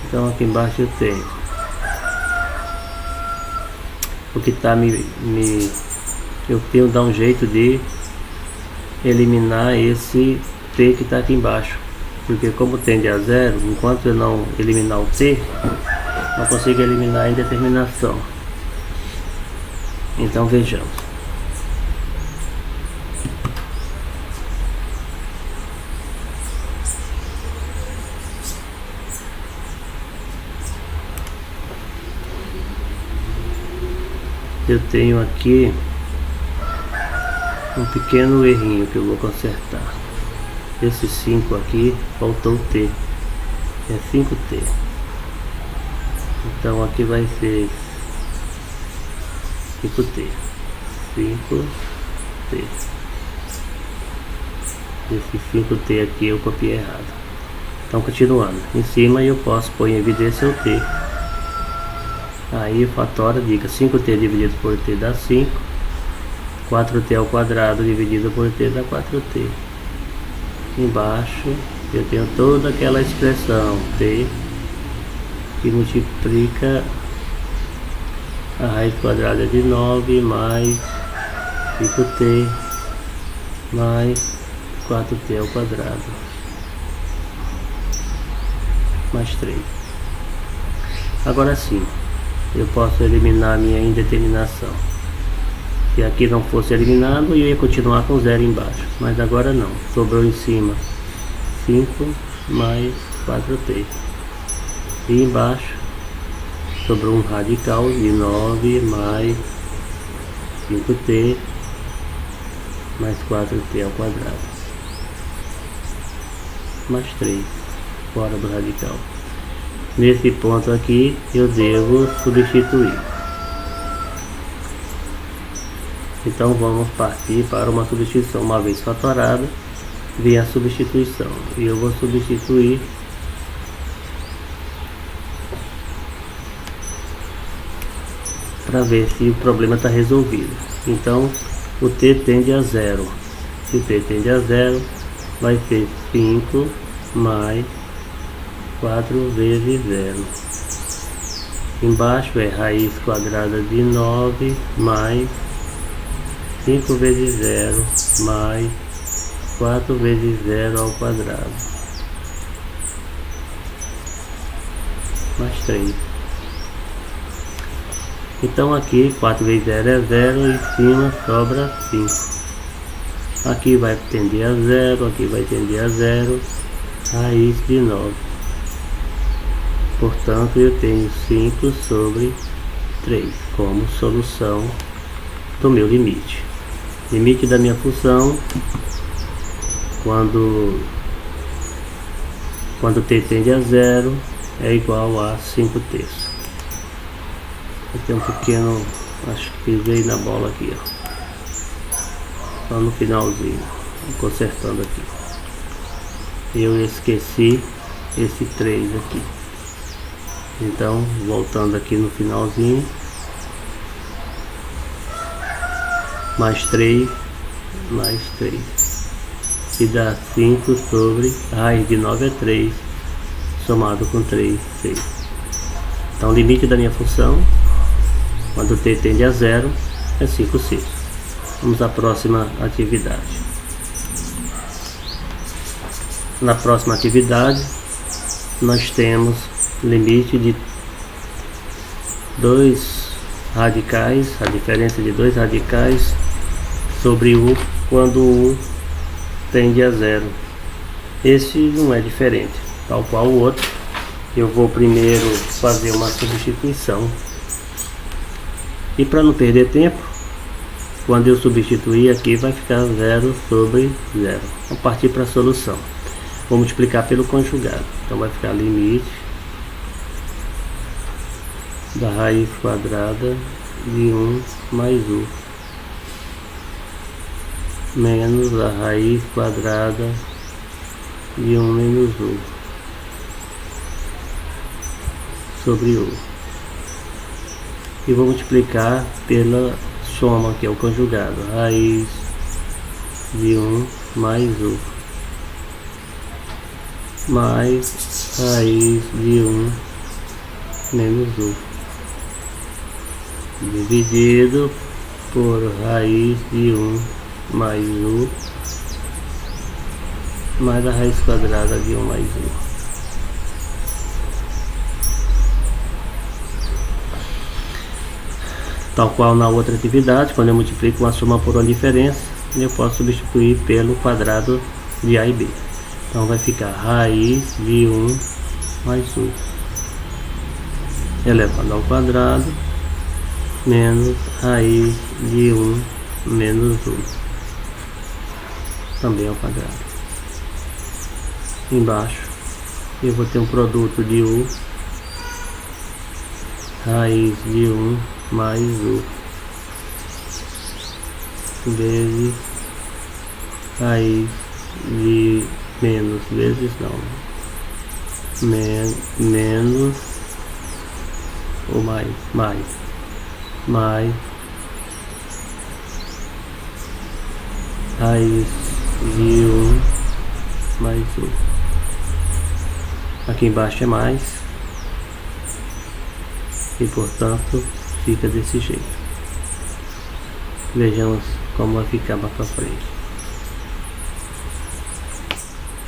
Então aqui embaixo eu tenho o que está eu tenho que dar um jeito de eliminar esse t que está aqui embaixo, porque como tende a zero, enquanto eu não eliminar o t, não consigo eliminar a indeterminação. Então vejamos. Eu tenho aqui um pequeno errinho que eu vou consertar. Esse 5 aqui, faltou t, é 5t. Então aqui vai ser 5t. 5t. Esse 5t aqui eu copiei errado. Então, continuando, em cima eu posso pôr em evidência o t. Aí o fatório diga 5t dividido por t dá 5, 4t ao quadrado dividido por t dá 4t. Embaixo eu tenho toda aquela expressão t que multiplica a raiz quadrada de 9 mais 5t mais 4t ao quadrado mais 3. Agora sim, eu posso eliminar a minha indeterminação. Se aqui não fosse eliminado, eu ia continuar com 0 embaixo, mas agora não. Sobrou em cima 5 mais 4t. E embaixo sobrou um radical de 9 mais 5t mais 4t ao quadrado mais 3 fora do radical. Nesse ponto aqui eu devo substituir. Então vamos partir para uma substituição. Uma vez fatorada, vem a substituição. E eu vou substituir para ver se o problema está resolvido. Então o t tende a 0. Se o t tende a 0, vai ser 5 mais 4 vezes 0. Embaixo é raiz quadrada de 9 mais 5 vezes 0 mais 4 vezes 0 ao quadrado mais 3. Então aqui 4 vezes 0 é 0 e em cima sobra 5. Aqui vai tender a 0, aqui vai tender a 0, raiz de 9. Portanto, eu tenho 5 sobre 3 como solução do meu limite. Limite da minha função quando t tende a 0 é igual a 5t. Aqui um pequeno, acho que pisei na bola aqui, ó. Só no finalzinho, consertando aqui. Eu esqueci esse 3 aqui. Então, voltando aqui no finalzinho, mais 3, mais 3, que dá 5 sobre a raiz de 9 é 3, somado com 3, 6. Então, o limite da minha função, quando t tende a 0, é 5/6. Vamos à próxima atividade. Na próxima atividade, nós temos limite de 2 radicais, a diferença de 2 radicais sobre u quando u tende a 0. Esse não é diferente, tal qual o outro. Eu vou primeiro fazer uma substituição. E para não perder tempo, quando eu substituir aqui vai ficar 0 sobre 0. Vamos partir para a solução. Vou multiplicar pelo conjugado. Então vai ficar limite da raiz quadrada de 1 mais u menos a raiz quadrada de 1 menos u sobre u. E vou multiplicar pela soma, que é o conjugado, raiz de 1 mais u mais raiz de 1 menos u dividido por raiz de 1 mais u mais a raiz quadrada de 1 mais u. Tal qual na outra atividade, quando eu multiplico uma soma por uma diferença, eu posso substituir pelo quadrado de a e b. Então vai ficar raiz de 1 mais u elevado ao quadrado menos raiz de 1 menos u também ao quadrado. Embaixo eu vou ter um produto de u raiz de 1 mais u vezes raiz de menos, vezes não, menos ou mais raiz de 1 mais 1. Aqui embaixo é mais, e portanto fica desse jeito. Vejamos como vai ficar mais para frente.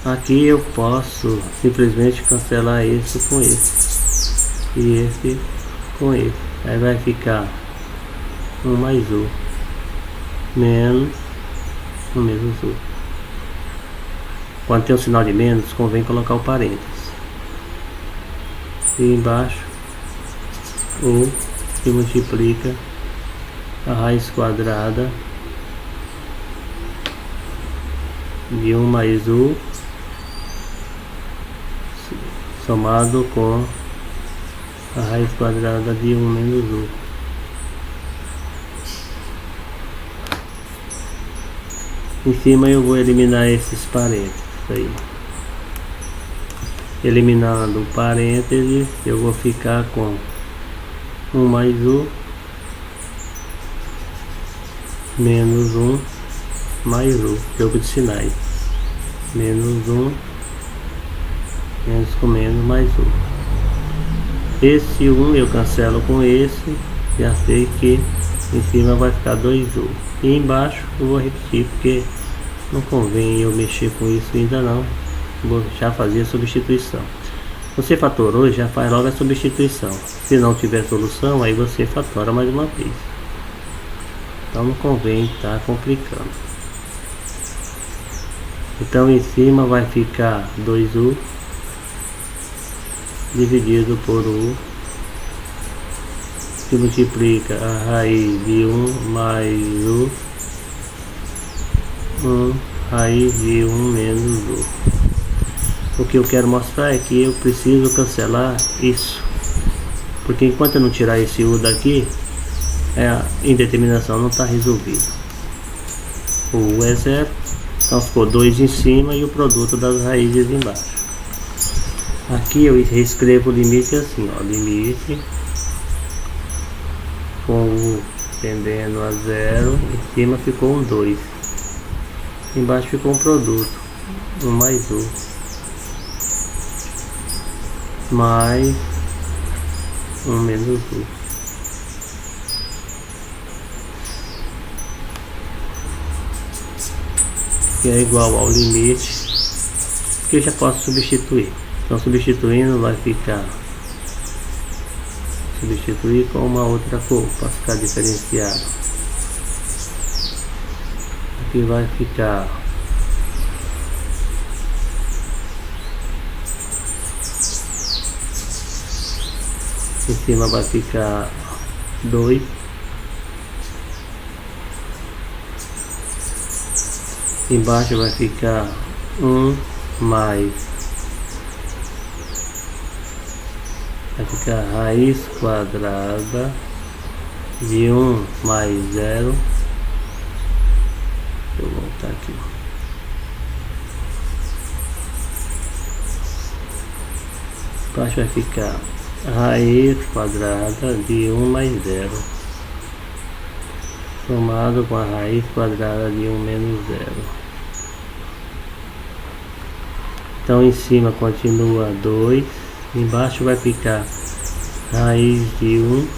Aqui eu posso simplesmente cancelar esse com esse e esse com esse. Aí vai ficar 1 mais 1 menos 1 menos 1. Quando tem um sinal de menos, convém colocar o parênteses. E embaixo o que multiplica a raiz quadrada de 1 mais 1 somado com a raiz quadrada de 1 menos 1. Em cima eu vou eliminar esses parênteses aí. Eliminando o parênteses, eu vou ficar com 1 mais 1 menos 1 mais 1, jogo de sinais, menos 1 menos com menos mais 1. Esse 1 eu cancelo com esse, já sei que em cima vai ficar 2U. E embaixo eu vou repetir porque não convém eu mexer com isso ainda não. Vou já fazer a substituição. Você fatorou, já faz logo a substituição. Se não tiver solução, aí você fatora mais uma vez. Então não convém estar complicando. Então em cima vai ficar 2U dividido por U, que multiplica a raiz de 1 mais 1 raiz de 1 menos 1. O que eu quero mostrar é que eu preciso cancelar isso, porque enquanto eu não tirar esse U daqui, a indeterminação não está resolvida. O U é 0, então ficou 2 em cima e o produto das raízes embaixo. Aqui eu reescrevo o limite assim, ó, limite com U tendendo a 0, em cima ficou um 2, embaixo ficou um produto, 1 mais 1 mais 1 menos 1. Que é igual ao limite que eu já posso substituir. Então substituindo vai ficar, substituir com uma outra cor para ficar diferenciado. Aqui vai ficar em cima vai ficar 2 embaixo vai ficar 1 mais, vai ficar raiz quadrada de 1 mais 0. Deixa eu voltar aqui. Embaixo vai ficar raiz quadrada de 1 mais 0 somado com a raiz quadrada de 1 menos 0. Então em cima continua 2, embaixo vai ficar raiz de 1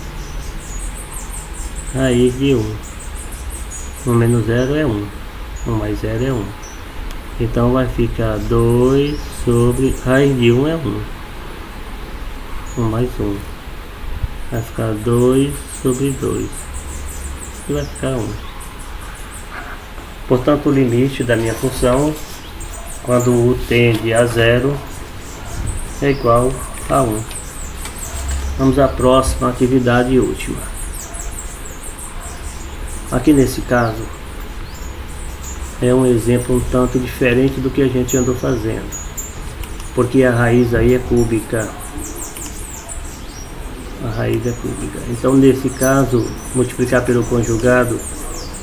1 menos 0 é 1, 1 mais 0 é 1. Então vai ficar 2 sobre raiz de 1 é 1, 1 mais 1, vai ficar 2 sobre 2 e vai ficar 1. Portanto o limite da minha função quando U tende a 0 é igual a 1. Vamos à próxima atividade e última. Aqui nesse caso é um exemplo um tanto diferente do que a gente andou fazendo, porque a raiz aí é cúbica. A raiz é cúbica. Então nesse caso multiplicar pelo conjugado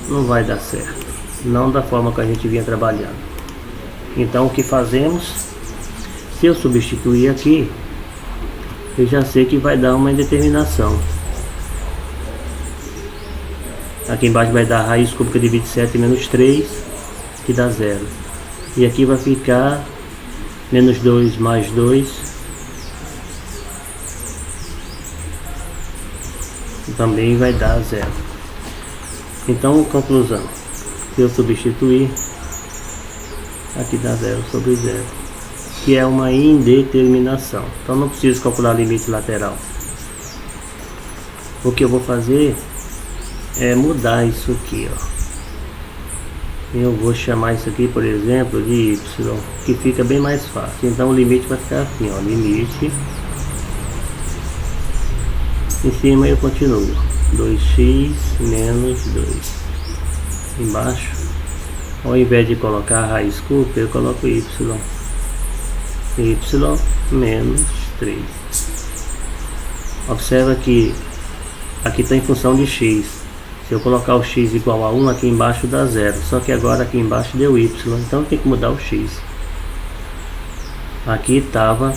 não vai dar certo, não da forma que a gente vinha trabalhando. Então o que fazemos? Se eu substituir aqui, eu já sei que vai dar uma indeterminação. Aqui embaixo vai dar a raiz cúbica de 27 menos 3, que dá 0. E aqui vai ficar menos 2 mais 2, também vai dar 0. Então, conclusão, se eu substituir, aqui dá 0 sobre 0, que é uma indeterminação. Então não preciso calcular limite lateral. O que eu vou fazer é mudar isso aqui, ó. Eu vou chamar isso aqui, por exemplo, de y, que fica bem mais fácil. Então o limite vai ficar assim, ó, limite. Em cima eu continuo, 2x menos 2. Embaixo, ao invés de colocar a raiz cúbica, eu coloco y. Y menos 3. Observa que aqui está em função de x. Se eu colocar o x igual a 1, aqui embaixo dá 0. Só que agora aqui embaixo deu y. Então tem que mudar o x. Aqui estava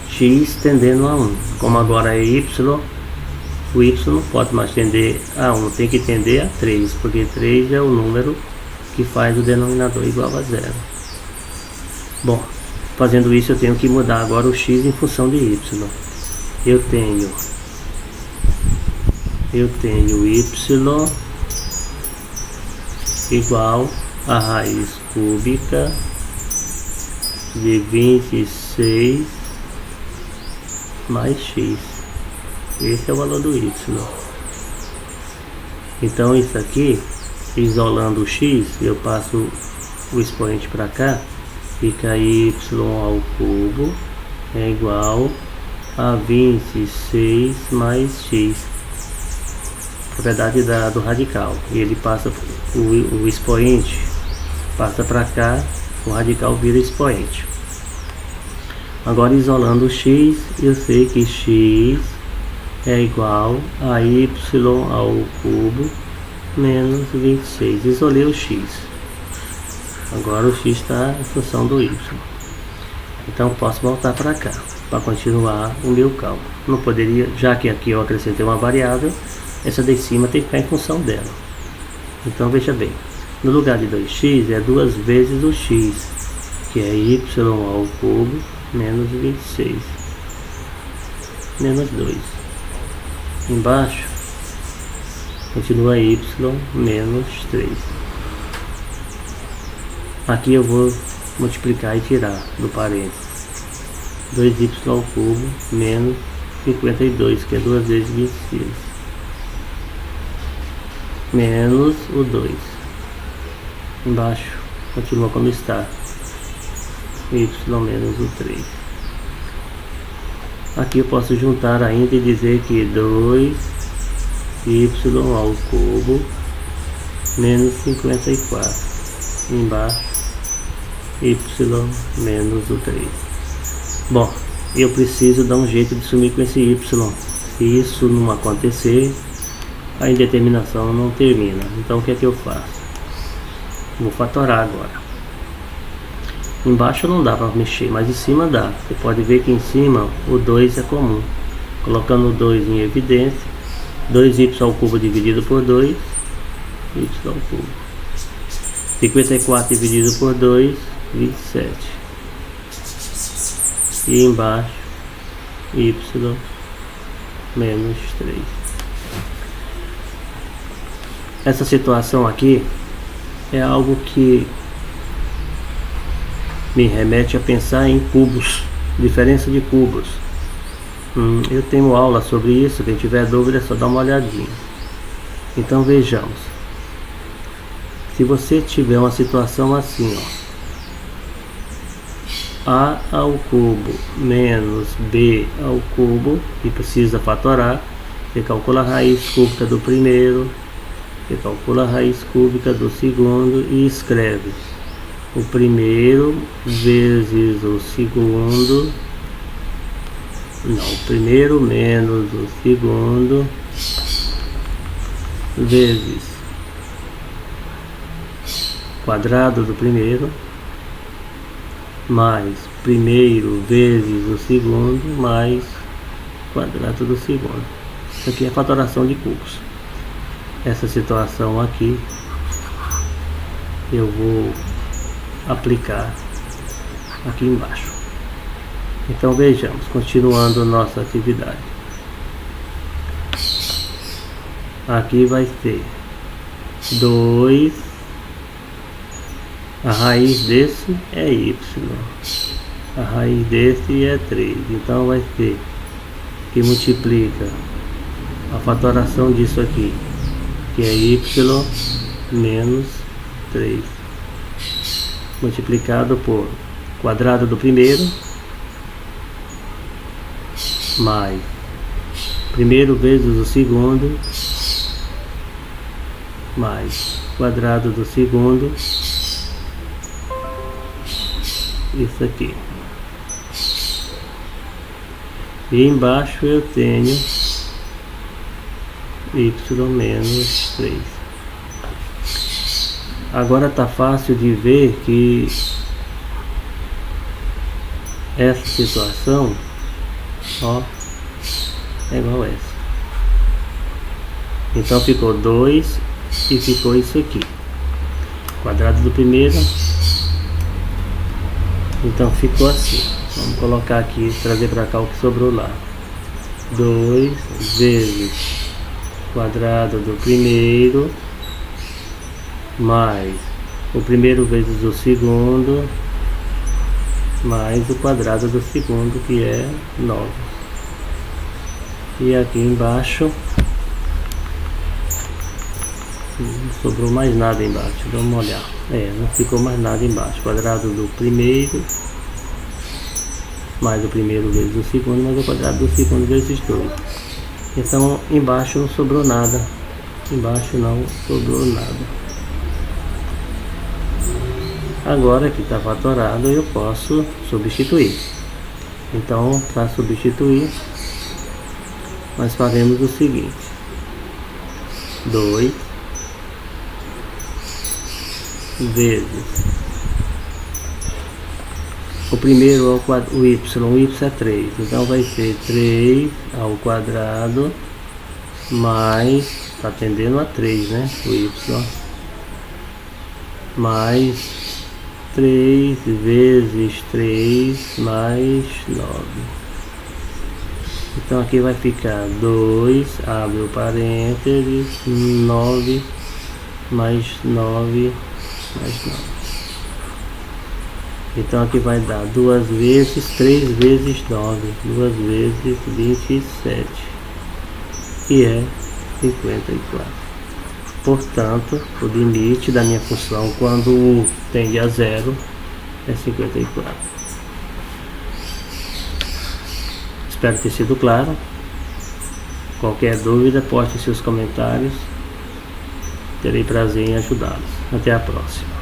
x tendendo a 1. Como agora é y, o y não pode mais tender a 1. Tem que tender a 3. Porque 3 é o número que faz o denominador igual a 0. Bom, fazendo isso eu tenho que mudar agora o x em função de y. Eu tenho y igual a raiz cúbica de 26 mais x. Esse é o valor do y. Então isso aqui, isolando o x, eu passo o expoente para cá, fica y ao cubo é igual a 26 mais x, propriedade do radical, e ele passa o expoente, passa para cá, o radical vira expoente. Agora isolando o x, eu sei que x é igual a y ao cubo menos 26. Isolei o x. Agora o x está em função do y. Então posso voltar para cá para continuar o meu cálculo. Não poderia, já que aqui eu acrescentei uma variável, essa de cima tem que ficar em função dela. Então veja bem, no lugar de 2x é 2 vezes o x, que é y ao cubo menos 26 menos 2. Embaixo continua y menos 3. Aqui eu vou multiplicar e tirar do parênteses 2y ao cubo menos 52, que é 2 vezes 26, menos o 2. Embaixo continua como está, y menos o 3. Aqui eu posso juntar ainda e dizer que 2y ao cubo menos 54. Embaixo y menos o 3. Bom, eu preciso dar um jeito de sumir com esse y. Se isso não acontecer, a indeterminação não termina. Então o que é que eu faço? Vou fatorar agora. Embaixo não dá para mexer, mas em cima dá. Você pode ver que em cima o 2 é comum. Colocando o 2 em evidência, 2y ao cubo dividido por 2, y ao cubo. 54 dividido por 2, 27. E embaixo, y menos 3. Essa situação aqui é algo que me remete a pensar em cubos, diferença de cubos. Eu tenho aula sobre isso, quem tiver dúvida é só dar uma olhadinha. Então vejamos. Se você tiver uma situação assim, ó, a ao cubo menos b ao cubo, e precisa fatorar, você calcula a raiz cúbica do primeiro, você calcula a raiz cúbica do segundo e escreve o primeiro vezes o segundo, não, o primeiro menos o segundo vezes quadrado do primeiro, mais primeiro vezes o segundo, mais quadrado do segundo. Isso aqui é fatoração de cubos. Essa situação aqui eu vou aplicar aqui embaixo. Então vejamos, continuando nossa atividade. Aqui vai ser 2, a raiz desse é y, a raiz desse é 3, então vai ser que multiplica a fatoração disso aqui, que é y menos 3, multiplicado por quadrado do primeiro, mais primeiro vezes o segundo, mais quadrado do segundo, isso aqui. E embaixo eu tenho y menos 3. Agora tá fácil de ver que essa situação, ó, é igual a essa. Então ficou 2 e ficou isso aqui, quadrado do primeiro. Então ficou assim. Vamos colocar aqui, trazer para cá o que sobrou lá. 2 vezes quadrado do primeiro, mais o primeiro vezes o segundo, mais o quadrado do segundo, que é 9. E aqui embaixo não sobrou mais nada embaixo. Vamos olhar. Não ficou mais nada embaixo. Quadrado do primeiro, mais o primeiro vezes o segundo, mais o quadrado do segundo vezes 2. Então embaixo não sobrou nada. Embaixo não sobrou nada. Agora que está fatorado, eu posso substituir. Então, para substituir, nós faremos o seguinte: 2 vezes o primeiro o y é 3, então vai ser 3 ao quadrado mais, tá tendendo a 3, né, o y, mais 3 vezes 3 mais 9. Então aqui vai ficar 2, abre o parênteses, 9 mais 9 mais 9. Então aqui vai dar 2 vezes 3 vezes 9, 2 vezes 27, que é 54. Portanto, o limite da minha função quando u tende a zero é 54. Espero ter sido claro. Qualquer dúvida, poste seus comentários. Terei prazer em ajudá-los. Até a próxima.